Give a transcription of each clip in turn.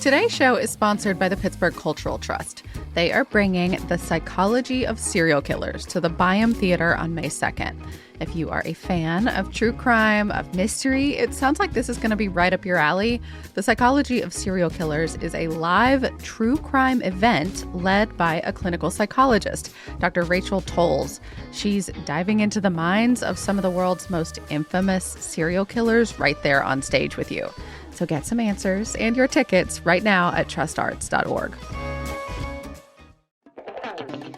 Today's show is sponsored by the Pittsburgh Cultural Trust. They are bringing The Psychology of Serial Killers to the Byam Theater on May 2nd. If you are a fan of true crime, of mystery, it sounds like this is going to be right up your alley. The Psychology of Serial Killers is a live true crime event led by a clinical psychologist, Dr. Rachel Tolles. She's diving into the minds of some of the world's most infamous serial killers right there on stage with you. So get some answers and your tickets right now at trustarts.org.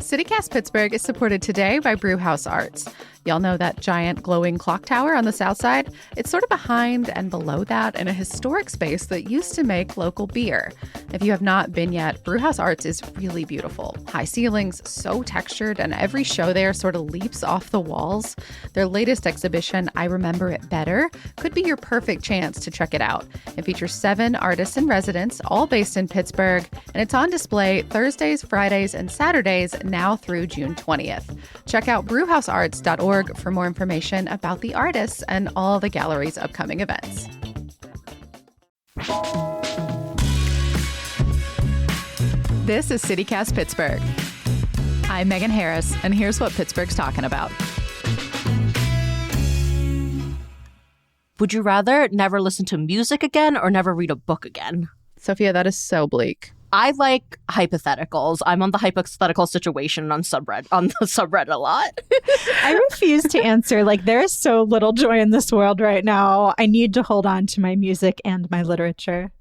City Cast Pittsburgh is supported today by Brewhouse Arts. Y'all know that giant glowing clock tower on the south side? It's sort of behind and below that in a historic space that used to make local beer. If you have not been yet, Brewhouse Arts is really beautiful. High ceilings, so textured, and every show there sort of leaps off the walls. Their latest exhibition, I Remember It Better, could be your perfect chance to check it out. It features 7 artists in residence, all based in Pittsburgh, and it's on display Thursdays, Fridays, and Saturdays now through June 20th. Check out brewhousearts.org for more information about the artists and all the gallery's upcoming events. This is City Cast Pittsburgh. I'm Megan Harris, and here's what Pittsburgh's talking about. Would you rather never listen to music again or never read a book again? Sophia, that is so bleak. I like hypotheticals. I'm on the hypothetical situation on the subreddit a lot. I refuse to answer. There is so little joy in this world right now. I need to hold on to my music and my literature.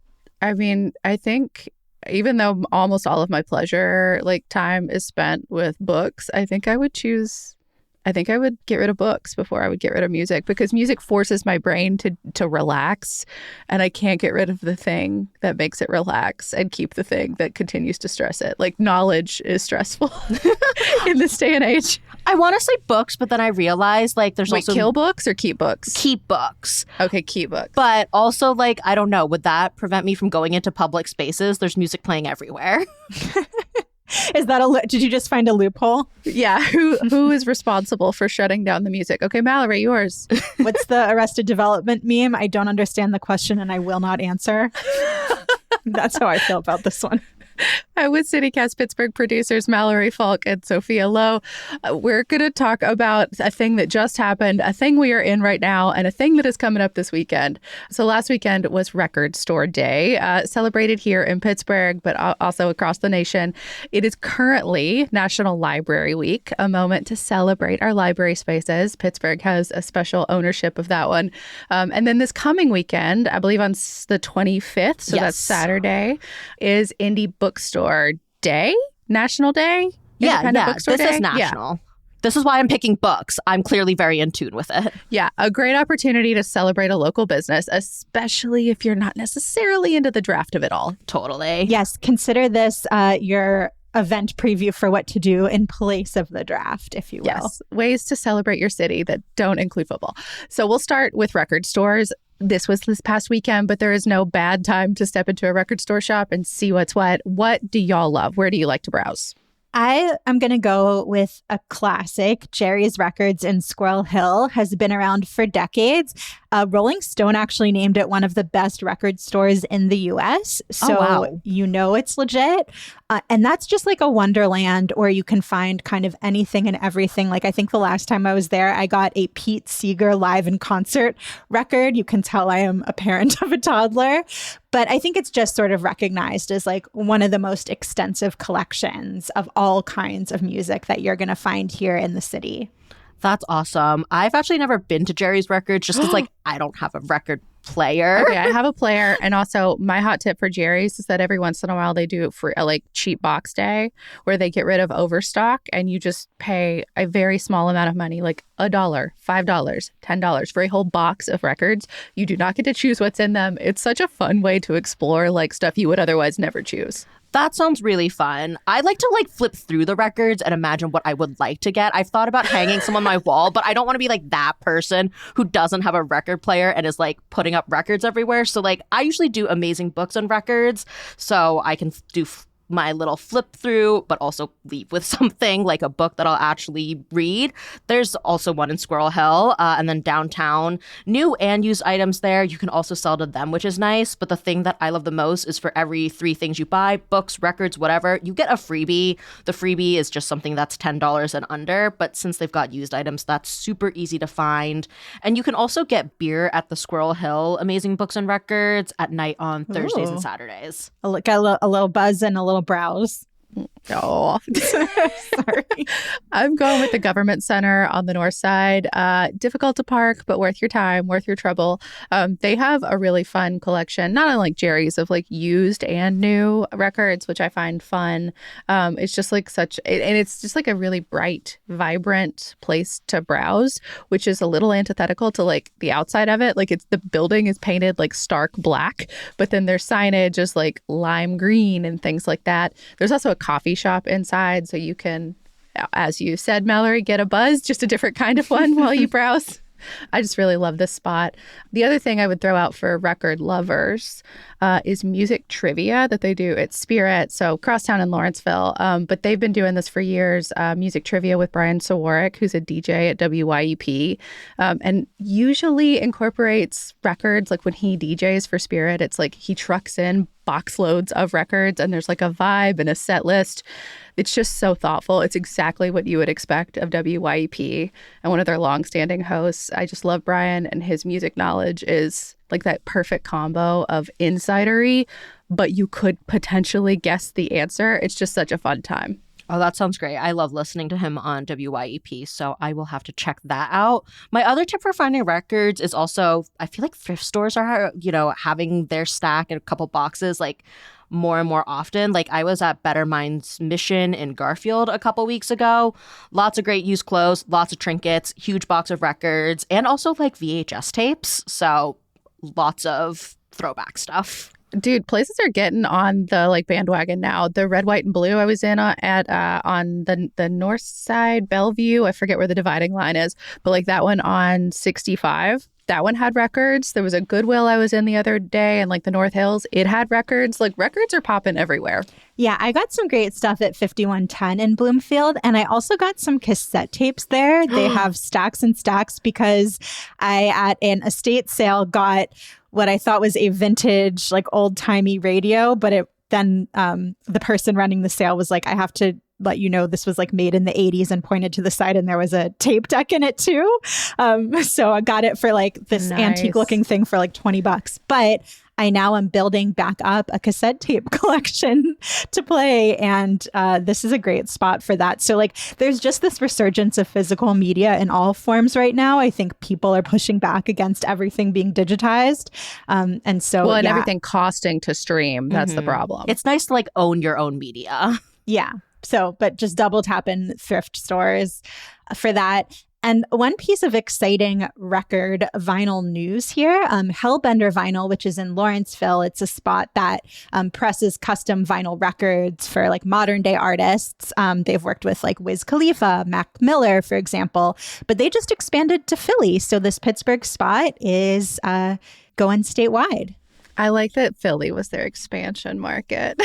I mean, I think even though almost all of my pleasure time is spent with books, I think I would get rid of books before I would get rid of music, because music forces my brain to relax, and I can't get rid of the thing that makes it relax and keep the thing that continues to stress it. Knowledge is stressful in this day and age. I want to say books, but then I realize there's also... kill books or keep books? Keep books. Okay, keep books. But also, I don't know, would that prevent me from going into public spaces? There's music playing everywhere. Is that did you just find a loophole? Yeah. Who is responsible for shutting down the music? Okay, Mallory, yours. What's the Arrested Development meme? I don't understand the question and I will not answer. That's how I feel about this one. I'm with City Cast Pittsburgh producers Mallory Falk and Sophia Lowe. We're going to talk about a thing that just happened, a thing we are in right now, and a thing that is coming up this weekend. So last weekend was Record Store Day, celebrated here in Pittsburgh, but also across the nation. It is currently National Library Week, a moment to celebrate our library spaces. Pittsburgh has a special ownership of that one. And then this coming weekend, I believe on the 25th, so that's Saturday, is Indie Bookstore Day? National Day? Yeah. Bookstore This Day? is national. Yeah. This is why I'm picking books. I'm clearly very in tune with it. Yeah, a great opportunity to celebrate a local business, especially if you're not necessarily into the draft of it all. Totally. Yes, consider this your event preview for what to do in place of the draft, if you will. Yes, ways to celebrate your city that don't include football. So we'll start with record stores. This was this past weekend, but there is no bad time to step into a record store shop and see what's what. What do y'all love? Where do you like to browse? I am going to go with a classic. Jerry's Records in Squirrel Hill has been around for decades. Rolling Stone actually named it one of the best record stores in the U.S. So you know it's legit. And that's just a wonderland where you can find kind of anything and everything. I think the last time I was there, I got a Pete Seeger live in concert record. You can tell I am a parent of a toddler. But I think it's just sort of recognized as one of the most extensive collections of all kinds of music that you're going to find here in the city. That's awesome. I've actually never been to Jerry's Records just because I don't have a record player. Okay, I have a player. And also my hot tip for Jerry's is that every once in a while they do for a cheap box day where they get rid of overstock and you just pay a very small amount of money, $1, $5, $10 for a whole box of records. You do not get to choose what's in them. It's such a fun way to explore stuff you would otherwise never choose. That sounds really fun. I like to flip through the records and imagine what I would like to get. I've thought about hanging some on my wall, but I don't want to be that person who doesn't have a record player and is putting up records everywhere. So I usually do amazing books and records, so I can do my little flip through, but also leave with something like a book that I'll actually read. There's also one in Squirrel Hill, and then downtown, new and used items there. You can also sell to them, which is nice. But the thing that I love the most is for every 3 things you buy, books, records, whatever, you get a freebie. The freebie is just something that's $10 and under. But since they've got used items, that's super easy to find. And you can also get beer at the Squirrel Hill Amazing Books and Records at night on Thursdays and Saturdays. A little buzz and a little browse. Oh, sorry. I'm going with the Government Center on the north side. Difficult to park, but worth your time, worth your trouble. They have a really fun collection, not unlike Jerry's, of like used and new records, which I find fun. It's just like and it's just like a really bright, vibrant place to browse, which is a little antithetical to like the outside of it. Like the building is painted like stark black, but then their signage is like lime green and things like that. There's also a coffee shop inside, so you can, as you said, Mallory, get a buzz, just a different kind of one while you browse. I just really love this spot. The other thing I would throw out for record lovers is music trivia that they do at Spirit. So Crosstown in Lawrenceville. But they've been doing this for years, music trivia with Brian Sawarek, who's a DJ at WYEP, and usually incorporates records. Like when he DJs for Spirit, it's like he trucks in box loads of records and there's like a vibe and a set list. It's just so thoughtful. It's exactly what you would expect of WYEP and one of their longstanding hosts. I just love Brian, and his music knowledge is like that perfect combo of insidery, but you could potentially guess the answer. It's just such a fun time. Oh, that sounds great. I love listening to him on WYEP, so I will have to check that out. My other tip for finding records is also, I feel like thrift stores are, having their stack in a couple boxes, like more and more often. Like I was at Better Minds Mission in Garfield a couple weeks ago. Lots of great used clothes, lots of trinkets, huge box of records, and also like VHS tapes. So lots of throwback stuff. Dude, places are getting on the like bandwagon now. The Red, White, and Blue I was in on the north side, Bellevue. I forget where the dividing line is, but like that one on 65. That one had records. There was a Goodwill I was in the other day, and like the North Hills, it had records. Like records are popping everywhere. Yeah, I got some great stuff at 5110 in Bloomfield, and I also got some cassette tapes there. They have stacks and stacks because I, at an estate sale, got what I thought was a vintage, like old-timey radio, but then the person running the sale was like, I have to let you know this was like made in the 80s, and pointed to the side and there was a tape deck in it too. So I got it for like this antique looking thing for like $20. But I now am building back up a cassette tape collection to play. And this is a great spot for that. So like there's just this resurgence of physical media in all forms right now. I think people are pushing back against everything being digitized. And everything costing to stream. That's the problem. It's nice to like own your own media. Yeah. So, but just double tap in thrift stores for that. And one piece of exciting record vinyl news here, Hellbender Vinyl, which is in Lawrenceville. It's a spot that presses custom vinyl records for like modern day artists. They've worked with like Wiz Khalifa, Mac Miller, for example, but they just expanded to Philly. So this Pittsburgh spot is going statewide. I like that Philly was their expansion market.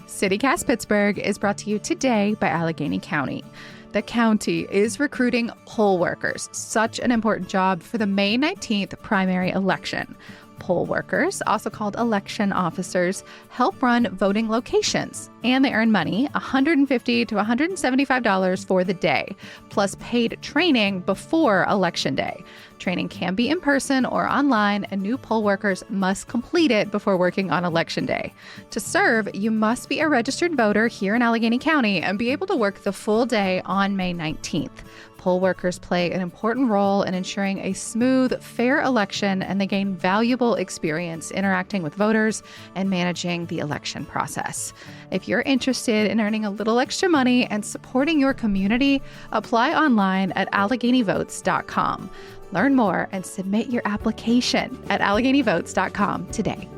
City Cast Pittsburgh is brought to you today by Allegheny County. The county is recruiting poll workers, such an important job for the May 19th primary election. Poll workers, also called election officers, help run voting locations, and they earn money, $150 to $175 for the day, plus paid training before Election Day. Training can be in person or online, and new poll workers must complete it before working on Election Day. To serve, you must be a registered voter here in Allegheny County and be able to work the full day on May 19th. Poll workers play an important role in ensuring a smooth, fair election, and they gain valuable experience interacting with voters and managing the election process. If you're interested in earning a little extra money and supporting your community, apply online at AlleghenyVotes.com. Learn more and submit your application at AlleghenyVotes.com today.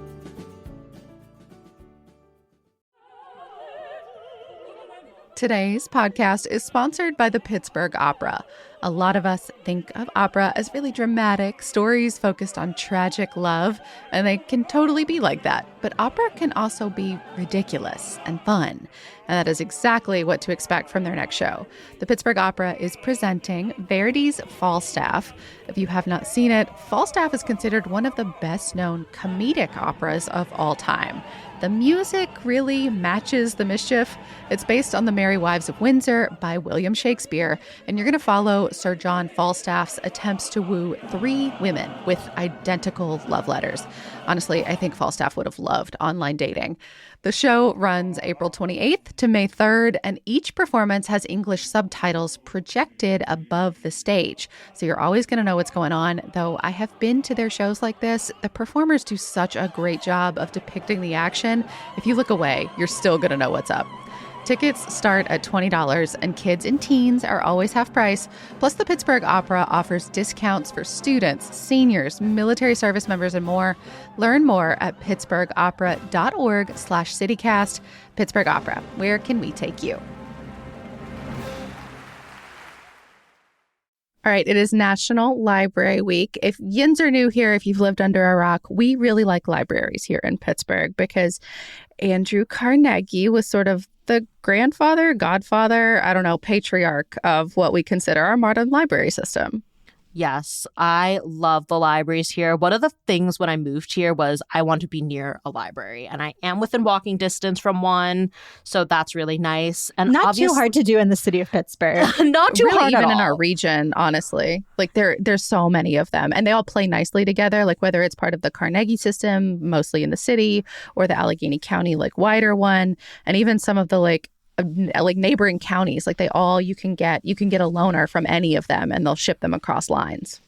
Today's podcast is sponsored by the Pittsburgh Opera. A lot of us think of opera as really dramatic stories focused on tragic love, and they can totally be like that. But opera can also be ridiculous and fun, and that is exactly what to expect from their next show. The Pittsburgh Opera is presenting Verdi's Falstaff. If you have not seen it, Falstaff is considered one of the best-known comedic operas of all time. The music really matches the mischief. It's based on The Merry Wives of Windsor by William Shakespeare, and you're going to follow Sir John Falstaff's attempts to woo 3 women with identical love letters. Honestly, I think Falstaff would have loved online dating. The show runs April 28th to May 3rd, and each performance has English subtitles projected above the stage. So you're always going to know what's going on, though I have been to their shows like this. The performers do such a great job of depicting the action. If you look away, you're still going to know what's up. Tickets start at $20, and kids and teens are always half price. Plus, the Pittsburgh Opera offers discounts for students, seniors, military service members, and more. Learn more at pittsburghopera.org/citycast. Pittsburgh Opera, where can we take you? All right, it is National Library Week. If yins are new here, if you've lived under a rock, we really like libraries here in Pittsburgh because Andrew Carnegie was sort of the grandfather, godfather, patriarch of what we consider our modern library system. Yes, I love the libraries here. One of the things when I moved here was I want to be near a library, and I am within walking distance from one, so that's really nice. And not too hard to do in the city of Pittsburgh. Not too really hard even at all. In our region, honestly. Like there's so many of them, and they all play nicely together. Like whether it's part of the Carnegie system, mostly in the city, or the Allegheny County wider one, and even some of the neighboring counties, you can get a loaner from any of them and they'll ship them across lines.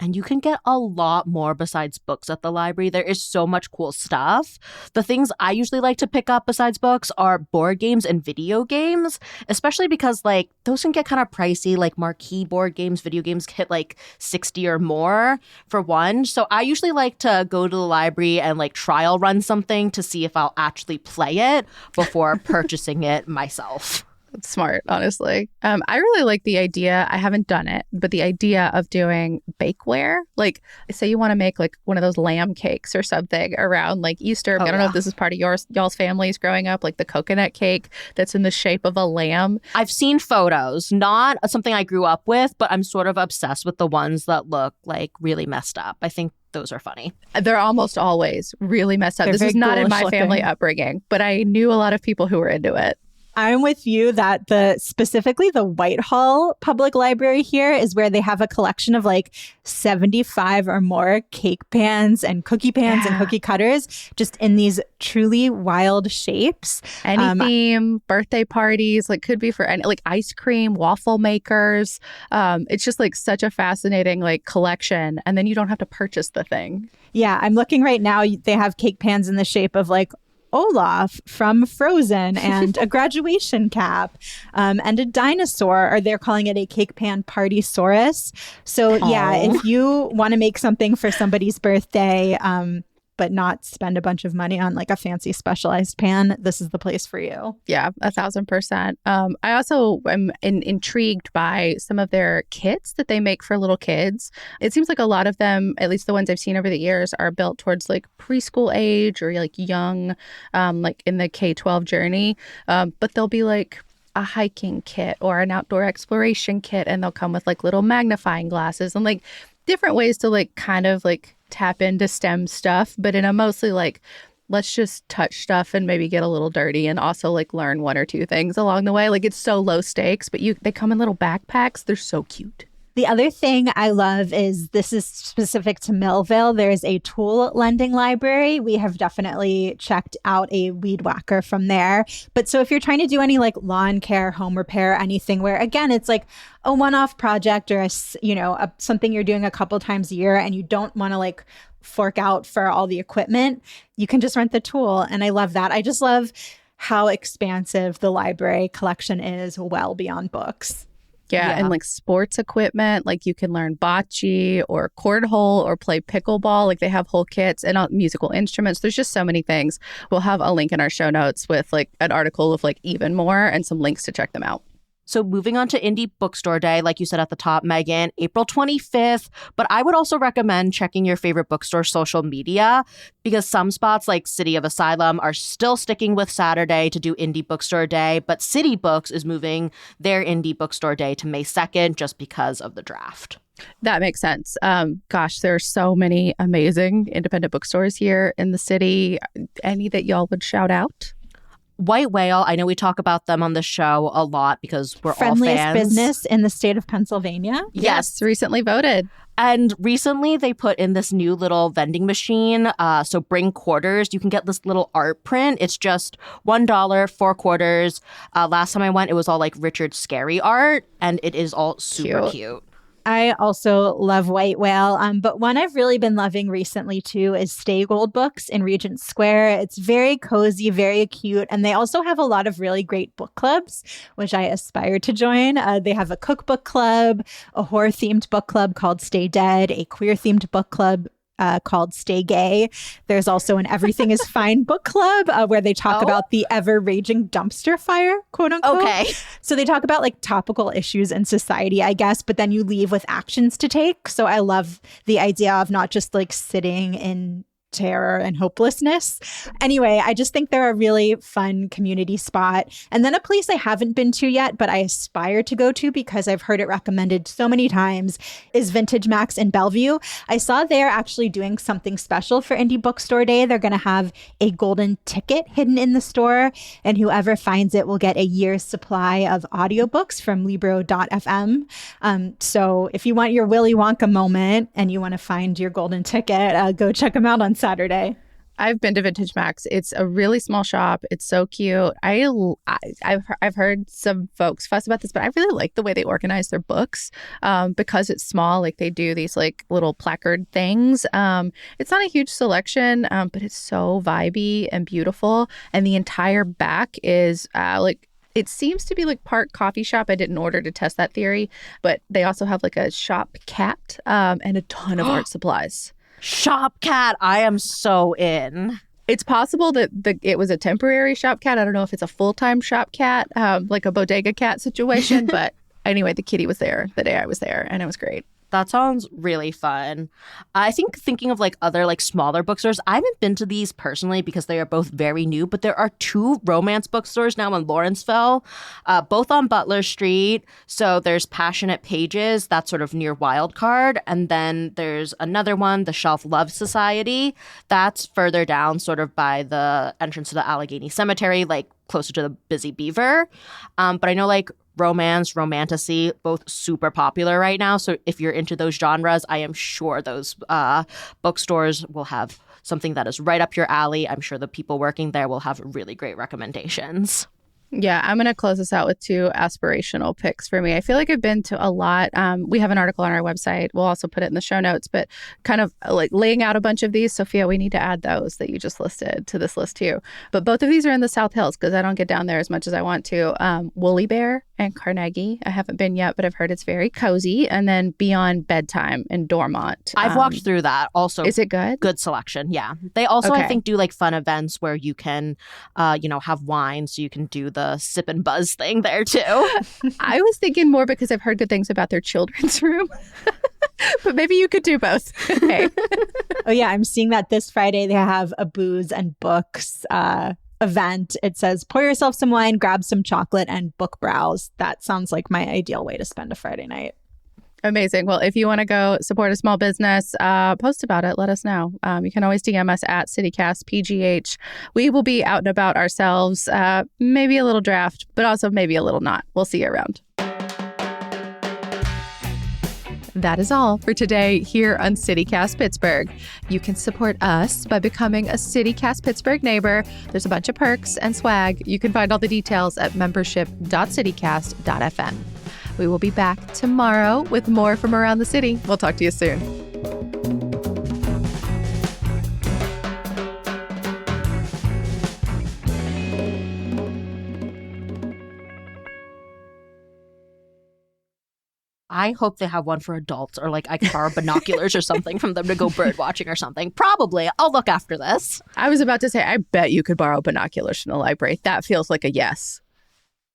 And you can get a lot more besides books at the library. There is so much cool stuff. The things I usually like to pick up besides books are board games and video games, especially because those can get kind of pricey. Marquee board games, video games hit $60 or more for one. So I usually like to go to the library and trial run something to see if I'll actually play it before purchasing it myself. It's smart, honestly. I really like the idea. I haven't done it, but the idea of doing bakeware, say you want to make one of those lamb cakes or something around Easter. I don't know if this is part of y'all's families growing up, the coconut cake that's in the shape of a lamb. I've seen photos, not something I grew up with, but I'm sort of obsessed with the ones that look really messed up. I think those are funny. They're almost always really messed up. This is not in my family upbringing, but I knew a lot of people who were into it. I'm with you that specifically the Whitehall Public Library here is where they have a collection of 75 or more cake pans and cookie pans and cookie cutters just in these truly wild shapes. Any theme, birthday parties, could be for any, ice cream, waffle makers. It's just such a fascinating collection. And then you don't have to purchase the thing. Yeah, I'm looking right now. They have cake pans in the shape of Olaf from Frozen and a graduation cap and a dinosaur, or they're calling it a cake pan party-saurus. So yeah, if you want to make something for somebody's birthday, but not spend a bunch of money on a fancy specialized pan, this is the place for you. Yeah, 1,000%. I also am intrigued by some of their kits that they make for little kids. It seems like a lot of them, at least the ones I've seen over the years, are built towards preschool age or young, in the K-12 journey. But they'll be a hiking kit or an outdoor exploration kit, and they'll come with little magnifying glasses and different ways to kind of tap into STEM stuff, but in a mostly let's just touch stuff and maybe get a little dirty and also learn one or two things along the way. It's so low stakes, but they come in little backpacks. They're so cute. The other thing I love is this is specific to Millville. There's a tool lending library. We have definitely checked out a weed whacker from there. But so if you're trying to do any lawn care, home repair, anything where, again, it's a one-off project or something you're doing a couple times a year and you don't want to fork out for all the equipment, you can just rent the tool. And I love that. I just love how expansive the library collection is well beyond books. Yeah, and sports equipment, you can learn bocce or cornhole or play pickleball. They have whole kits and musical instruments. There's just so many things. We'll have a link in our show notes with an article of even more and some links to check them out. So moving on to Indie Bookstore Day, like you said at the top, Megan, April 25th. But I would also recommend checking your favorite bookstore social media because some spots like City of Asylum are still sticking with Saturday to do Indie Bookstore Day. But City Books is moving their Indie Bookstore Day to May 2nd just because of the draft. That makes sense. Gosh, there are so many amazing independent bookstores here in the city. Any that y'all would shout out? White Whale, I know we talk about them on the show a lot because we're all fans. Friendliest business in the state of Pennsylvania. Yes, recently voted. And recently they put in this new little vending machine. So bring quarters. You can get this little art print. It's just $1, 4 quarters. Last time I went, it was all like Richard Scarry art. And it is all super cute. I also love White Whale, but one I've really been loving recently too is Stay Gold Books in Regent Square. It's very cozy, very cute, and they also have a lot of really great book clubs, which I aspire to join. They have a cookbook club, a horror-themed book club called Stay Dead, a queer-themed book club called Stay Gay. There's also an Everything is Fine book club where they talk about the ever-raging dumpster fire, quote unquote. Okay. So they talk about like topical issues in society, I guess, but then you leave with actions to take. So I love the idea of not just like sitting in terror and hopelessness. Anyway, I just think they're a really fun community spot. And then a place I haven't been to yet, but I aspire to go to because I've heard it recommended so many times, is Vintage Max in Bellevue. I saw they're actually doing something special for Indie Bookstore Day. They're going to have a golden ticket hidden in the store, and whoever finds it will get a year's supply of audiobooks from Libro.fm. So if you want your Willy Wonka moment and you want to find your golden ticket, go check them out on Saturday. I've been to Vintage Max. It's a really small shop. It's so cute. I've heard some folks fuss about this, but I really like the way they organize their books because it's small. Like they do these like little placard things. It's not a huge selection, but it's so vibey and beautiful. And the entire back is like it seems to be like part coffee shop. I didn't order to test that theory, but they also have like a shop cat and a ton of art supplies. Shop cat, I am so in. It's possible that it was a temporary shop cat. I don't know if it's a full-time shop cat, like a bodega cat situation. But anyway, the kitty was there the day I was there, and it was great. That sounds really fun. I think thinking of like other like smaller bookstores, I haven't been to these personally because they are both very new, but there are 2 romance bookstores now in Lawrenceville, both on Butler Street. So there's Passionate Pages, that's sort of near Wildcard. And then there's another one, the Shelf Love Society. That's further down sort of by the entrance to the Allegheny Cemetery, like closer to the Busy Beaver. But I know like romance, romantasy, both super popular right now. So if you're into those genres, I am sure those bookstores will have something that is right up your alley. I'm sure the people working there will have really great recommendations. Yeah, I'm going to close this out with 2 aspirational picks for me. I feel like I've been to a lot. We have an article on our website. We'll also put it in the show notes, but kind of like laying out a bunch of these. Sophia, we need to add those that you just listed to this list too. But both of these are in the South Hills because I don't get down there as much as I want to. Woolly Bear and Carnegie. I haven't been yet, but I've heard it's very cozy. And then Beyond Bedtime in Dormont. I've walked through that also. Is it good? Good selection, yeah. They also, I think, do like fun events where you can, have wine so you can do the sip and buzz thing there too. I was thinking more because I've heard good things about their children's room. But maybe you could do both. Okay. Oh yeah, I'm seeing that this Friday they have a booze and books event. It says pour yourself some wine, grab some chocolate, and book browse. That sounds like my ideal way to spend a Friday night. Amazing. Well, if you want to go support a small business, post about it. Let us know. You can always DM us at CityCastPGH. We will be out and about ourselves. Maybe a little draft, but also maybe a little not. We'll see you around. That is all for today here on City Cast Pittsburgh. You can support us by becoming a City Cast Pittsburgh neighbor. There's a bunch of perks and swag. You can find all the details at membership.citycast.fm. We will be back tomorrow with more from around the city. We'll talk to you soon. I hope they have one for adults, or like I can borrow binoculars or something from them to go bird watching or something. Probably. I'll look after this. I was about to say, I bet you could borrow binoculars from the library. That feels like a yes.